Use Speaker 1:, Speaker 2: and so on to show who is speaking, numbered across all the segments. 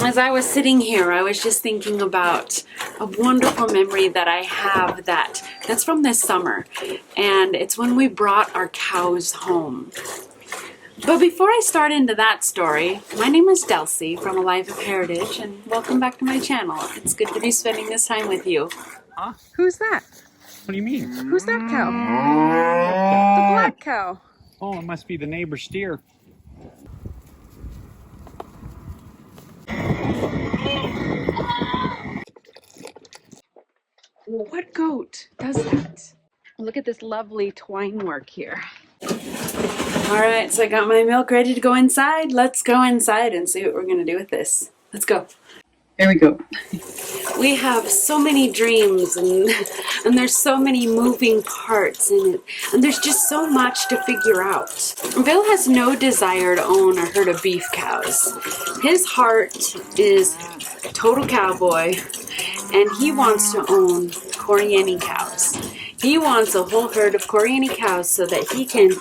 Speaker 1: As I was sitting here, I was just thinking about a wonderful memory that I have that's from this summer, and it's when we brought our cows home. But before I start into that story, my name is Delcy from A Life of Heritage, and welcome back to my channel. It's good to be spending this time with you.
Speaker 2: Huh?
Speaker 1: Who's that?
Speaker 2: What do you mean?
Speaker 1: Who's that cow? The black cow.
Speaker 2: Oh, it must be the neighbor's steer.
Speaker 1: What goat does that? Look at this lovely twine work here. All right, so I got my milk ready to go inside. Let's go inside and see what we're gonna do with this. Let's go. Here we go. We have so many dreams and there's so many moving parts in it, and there's just so much to figure out. Bill has no desire to own a herd of beef cows. His heart is total cowboy, and he wants to own Coriani cows. He wants a whole herd of Coriani cows so that he can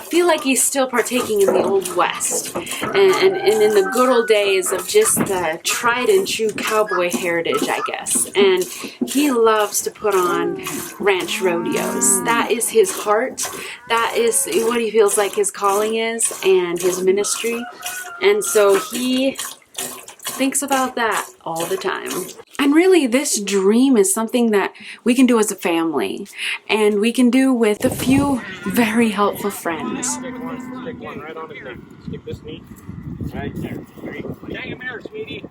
Speaker 1: feel like he's still partaking in the Old West and in the good old days of just the tried and true cowboy heritage, I guess. And he loves to put on ranch rodeos. That is his heart. That is what he feels like his calling is and his ministry. And so he thinks about that all the time. And really, this dream is something that we can do as a family, and we can do with a few very helpful friends.
Speaker 2: Stick one right on the thing. Stick this knee right there. Hang him here, sweetie.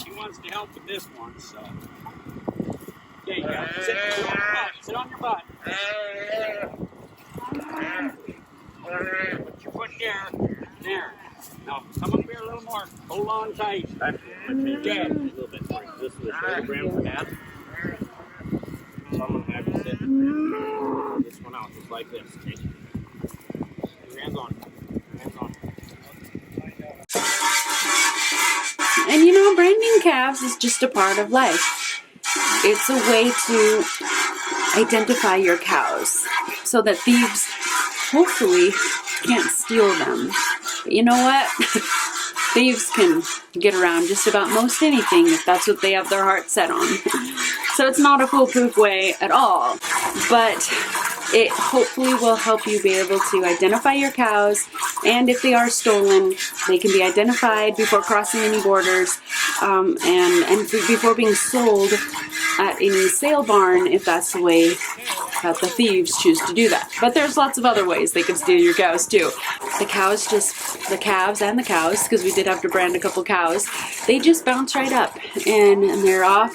Speaker 2: She wants to help with this one, so. There you go. Sit on your butt. Put your foot there. There. Now, come up here a little more. Hold on tight. Good. A little bit more. This is the shoulder brim for that. So I'm going to have you sit this one out, just like this. Okay? Your hands on. Hands on.
Speaker 1: And you know, branding calves is just a part of life. It's a way to identify your cows so that thieves hopefully can't steal them. But you know what? Thieves can get around just about most anything if that's what they have their heart set on. So it's not a foolproof way at all, but it hopefully will help you be able to identify your cows, and if they are stolen, they can be identified before crossing any borders, and before being sold at any sale barn, if that's the way that the thieves choose to do that. But there's lots of other ways they can steal your cows too. The calves and the cows, because we did have to brand a couple cows, they just bounce right up and they're off.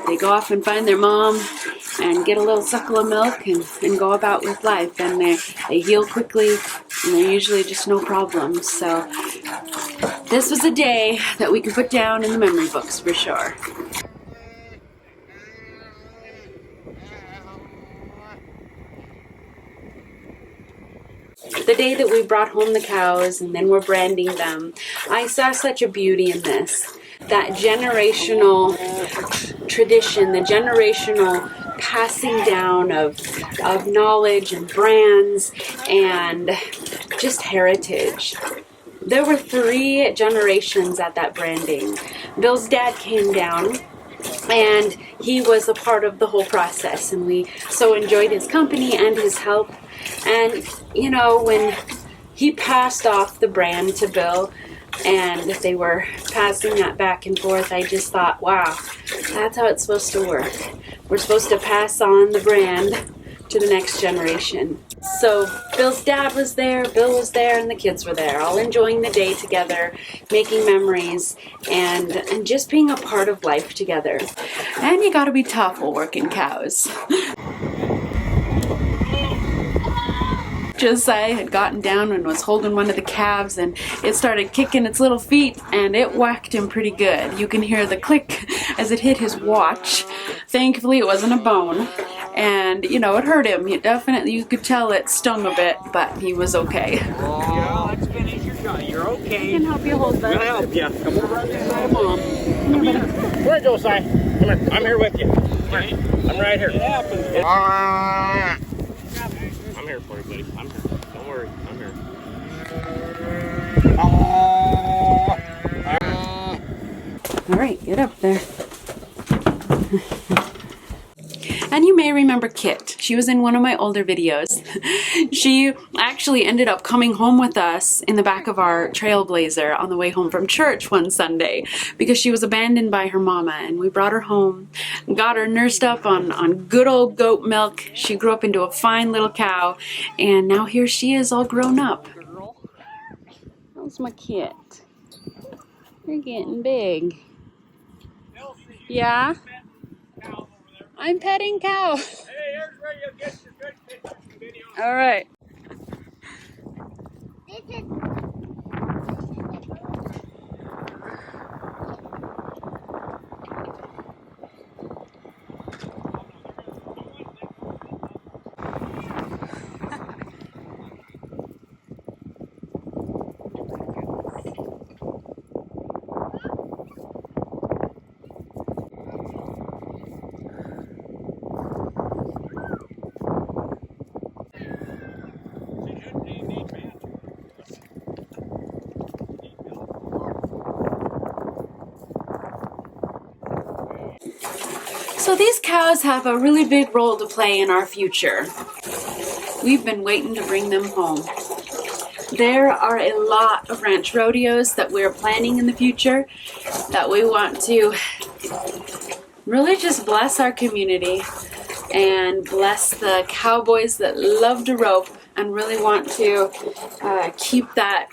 Speaker 1: They go off and find their mom and get a little suckle of milk and go about with life. And they heal quickly, and they're usually just no problem. So this was a day that we can put down in the memory books for sure. The day that we brought home the cows and then we're branding them, I saw such a beauty in this. That generational tradition, the generational passing down of knowledge and brands and just heritage. There were 3 generations at that branding. Bill's dad came down, and he was a part of the whole process, and we so enjoyed his company and his help. And you know, when he passed off the brand to Bill and they were passing that back and forth, I just thought, wow, that's how it's supposed to work. We're supposed to pass on the brand to the next generation. So Bill's dad was there, Bill was there, and the kids were there, all enjoying the day together, making memories, and just being a part of life together. And you gotta be tough while working cows. Josiah had gotten down and was holding one of the calves, and it started kicking its little feet, and it whacked him pretty good. You can hear the click as it hit his watch. Thankfully it wasn't a bone, and you know, it hurt him. You could tell it stung a bit, but he was okay.
Speaker 2: Yeah, let's finish your shot. You're okay.
Speaker 1: I can help you hold that.
Speaker 2: I'll help you. Come over on this side, Mom. Come here. Where Josiah? Come here. I'm here with you. Okay. I'm right here. It happens. I'm here for you, buddy. I'm here. Don't worry. I'm here.
Speaker 1: right, get up there. And you may remember Kit. She was in one of my older videos. She actually ended up coming home with us in the back of our Trailblazer on the way home from church one Sunday because she was abandoned by her mama, and we brought her home, got her nursed up on good old goat milk. She grew up into a fine little cow, and now here she is all grown up. How's my Kit? You're getting big. Yeah? I'm petting cow.
Speaker 2: Hey, here's where you get your good pictures and videos.
Speaker 1: All right. So these cows have a really big role to play in our future. We've been waiting to bring them home. There are a lot of ranch rodeos that we're planning in the future that we want to really just bless our community and bless the cowboys that love to rope and really want to keep that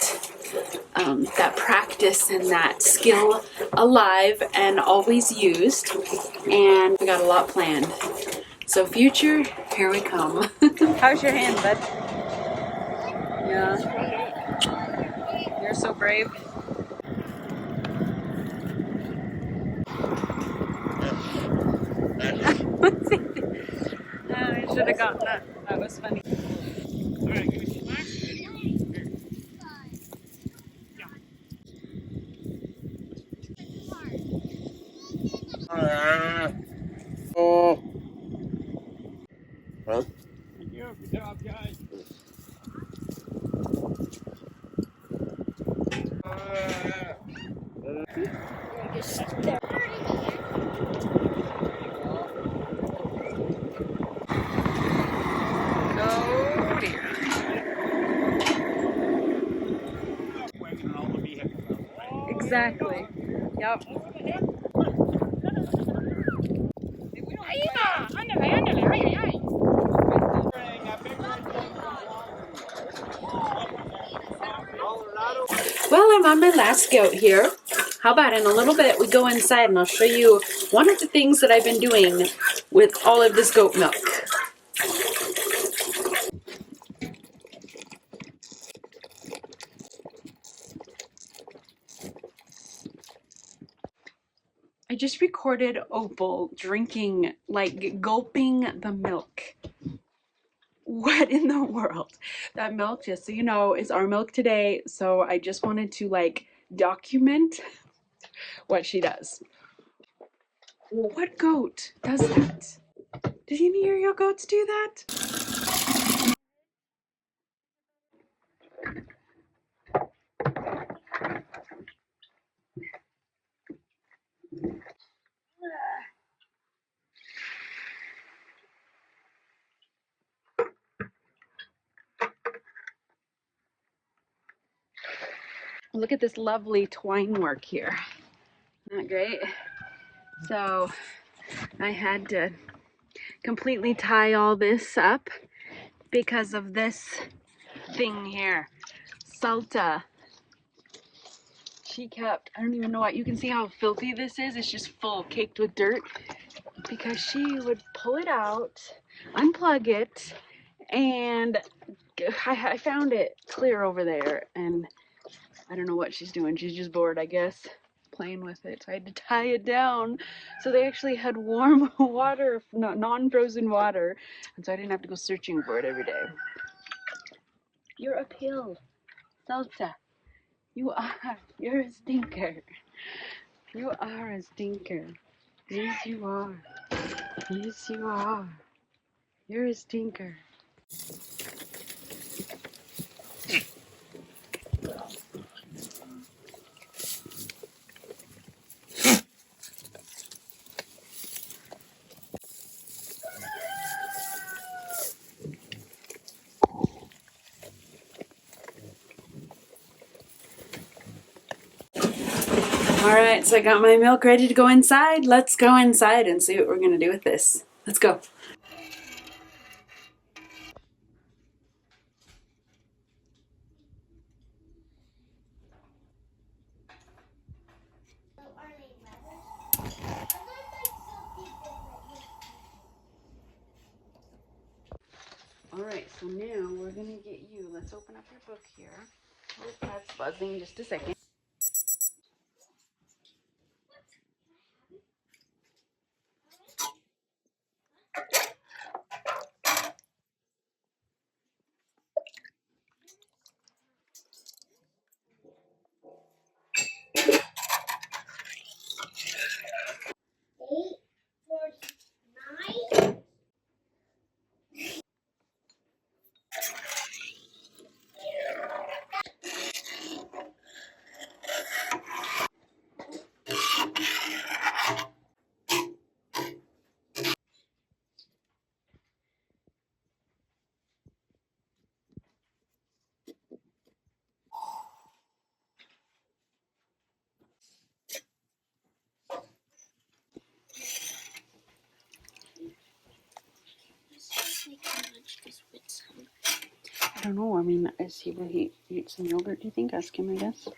Speaker 1: practice and that skill alive and always used. And we got a lot planned. So future, here we come. How's your hand, bud? Yeah. You're so brave. I should have gotten that. That was funny.
Speaker 2: Alright, give me some back. Oh. Huh? Good job, guys.
Speaker 1: Oh dear. Exactly. Yep. Well, I'm on my last goat here. How about in a little bit we go inside and I'll show you one of the things that I've been doing with all of this goat milk. I just recorded Opal drinking, like gulping the milk. What in the world? That milk, just so you know, is our milk today. So I just wanted to like document what she does. What goat does that? Did any of your goats do that? Look at this lovely twine work here. Isn't that great? So I had to completely tie all this up because of this thing here. Salta. She kept, I don't even know what, you can see how filthy this is. It's just full, caked with dirt. Because she would pull it out, unplug it, and I found it clear over there. And I don't know what she's doing. She's just bored, I guess, playing with it. So I had to tie it down. So they actually had warm water, non-frozen water. And so I didn't have to go searching for it every day. You're a pill. Salsa. You are. You're a stinker. You are a stinker. Yes, you are. Yes, you are. You're a stinker. All right, so I got my milk ready to go inside. Let's go inside and see what we're gonna do with this. Let's go. All right, so now we're gonna get you. Let's open up your book here. Oh, that's buzzing. Just a second. I don't know. I mean, will he eat some yogurt? Do you think? Ask him, I guess.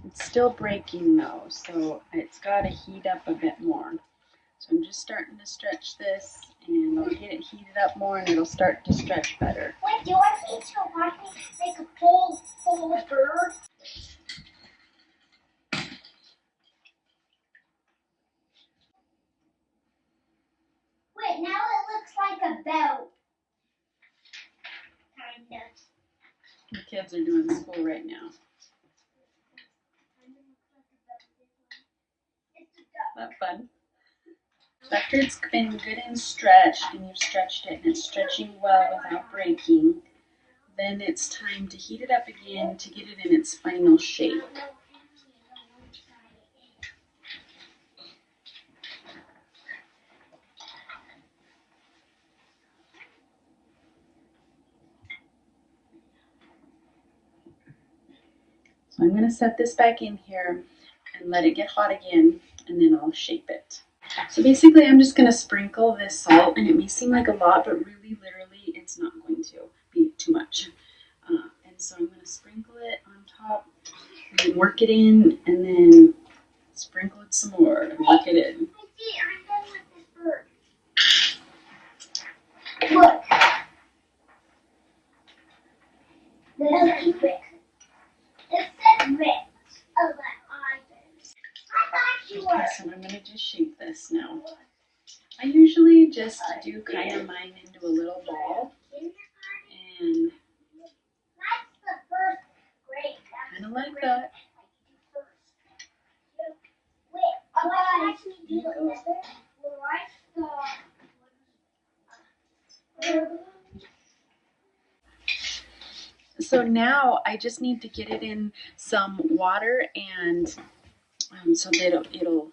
Speaker 1: It's still breaking though, so it's got to heat up a bit more. So I'm just starting to stretch this, and I'll get it heated up more, and it'll start to stretch better.
Speaker 3: Wait, do you want me to watch me make a full bird? Wait, now it looks like a bell. Kind of.
Speaker 1: The kids are doing school right now. Not fun. So after it's been good and stretched, and you've stretched it, and it's stretching well without breaking, then it's time to heat it up again to get it in its final shape. So I'm going to set this back in here and let it get hot again, and then I'll shape it. So basically I'm just going to sprinkle this salt, and it may seem like a lot, but really literally it's not going to be too much. And so I'm going to sprinkle it on top, and then work it in, and then sprinkle it some more and work it in.
Speaker 3: I'm done with this bird. Look. This is Rick. It says Rick. Oh, but I thought you
Speaker 1: Okay,
Speaker 3: were.
Speaker 1: so I'm going to just shape this now. I usually just do kind of mine into a little ball, and
Speaker 3: That's the first grade.
Speaker 1: kind of like that.
Speaker 3: Wait, I actually do another.
Speaker 1: So now I just need to get it in some water, and so that it'll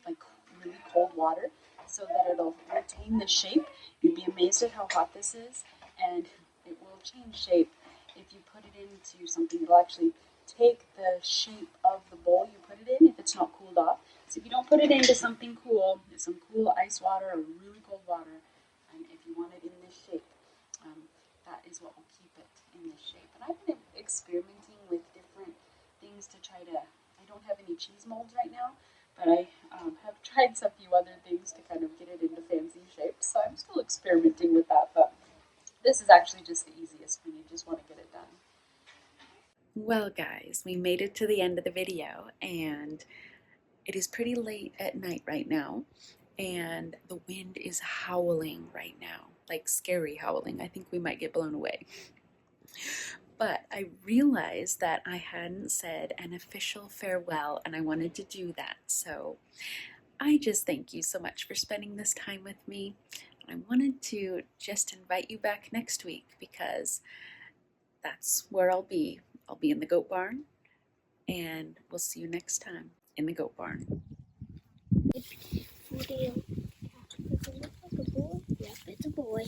Speaker 1: like really cold water, so that it'll retain the shape. You'd be amazed at how hot this is, and it will change shape if you put it into something. It'll actually take the shape of the bowl you put it in if it's not cooled off. So if you don't put it into something cool, some cool ice water or really cold water, and if you want it in this shape, that is what will keep it in this shape. And I've been experimenting with different things to try to, I don't have any cheese molds right now, but I have tried a few other things to kind of get it into fancy shapes. So I'm still experimenting with that, but this is actually just the easiest when you just want to get it done. Well, guys, we made it to the end of the video, and it is pretty late at night right now, and the wind is howling right now, like scary howling. I think we might get blown away. But I realized that I hadn't said an official farewell, and I wanted to do that. So I just thank you so much for spending this time with me. I wanted to just invite you back next week because that's where I'll be. I'll be in the goat barn, and we'll see you next time in the goat barn.
Speaker 3: Does it look like a boy? Yep, it's a boy.